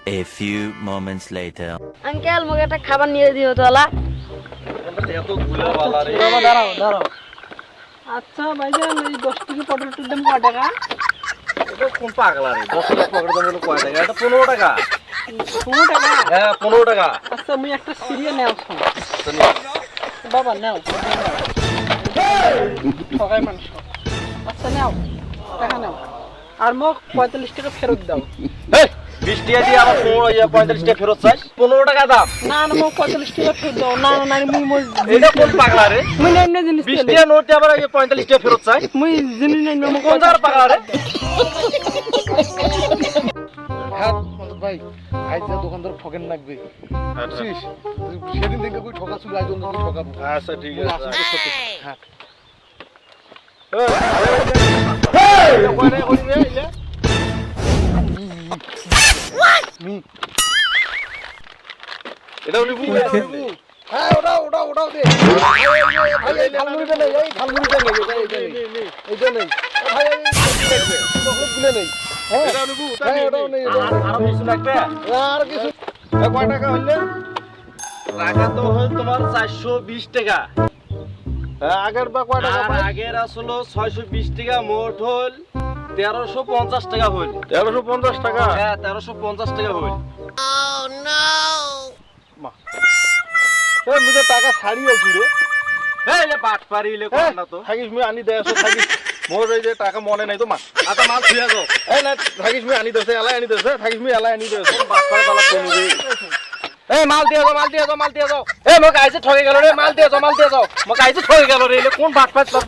A few moments later. Uncle মোক একটা খাবার নিয়ে দিও তো আলা এত ধুলাবালা রে বাবা দাঁড়াও দাঁড়াও আচ্ছা ভাইজান এই 10 টাকা পটলটির দাম কত টাকা এটা কোন পাগলা রে 10 টাকা পকেট দাম হলো কয় টাকা এটা 15 টাকা 15 টাকা হ্যাঁ 15 টাকা আচ্ছা আমি একটা সিরিয়াল নাও বাবা নাও সবাই মানুষ আচ্ছা নাও টাকা নাও আর মোক 45 টাকা ফেরত দাও এই 20 টাকা দিয়ে আবার 45 টাকা ফেরত চাই 15 টাকা দাম না না মোক 45 টাকা ফেরত দাও না না মুই মই এটা কোন পাগলা রে মুই না জিনিস 20 টাকা নোট আবার 45 টাকা ফেরত চাই মুই জিনিস নাই মোক কোন জার পাগলা রে হ্যাঁ ভাই আজ যা দোকানদার ঠকেন লাগবে বুঝছিস সেদিন থেকে কই ঠকা ছিল আজ অন্য ঠকাবো আচ্ছা ঠিক আছে হ্যাঁ এটা উনি হ্যাঁ ওটাও দে ভাই এই ঝালমুড়িটা নেই এই ঝালমুড়িটা নেই এইটা নেই ভাই এই গুলো নেই হ্যাঁ এটা উনি হ্যাঁ ওটাও নেই আর কিছু লাগবে আর কিছু কয় টাকা হইলে টাকা তো হল তোমার 420 টাকা আগের বা কয় টাকা আর আগের আসলো 620 টাকা মোট হল 1350 টাকা হল 1350 টাকা হ্যাঁ 1350 টাকা হল এই মুজে টাকা ছাড়ি আছি রে এই লে বাট পারিলে কোন না তো থাকিস মুই আনি দেছো থাকিস মোর এই যে টাকা মনে নাই তো মা আটা মাল থুয়া যাও এই না থাকিস মুই আনি দেছে এলাই আনি দেছে থাকিস মুই এলাই আনি দেছে বাট পারে বালা কোন রে এই মাল দিয়ে যাও এই মোক আইছে ঠকে গেল রে মাল দিয়ে যাও মোক আইছে ঠকে গেল রে কোন বাট পাত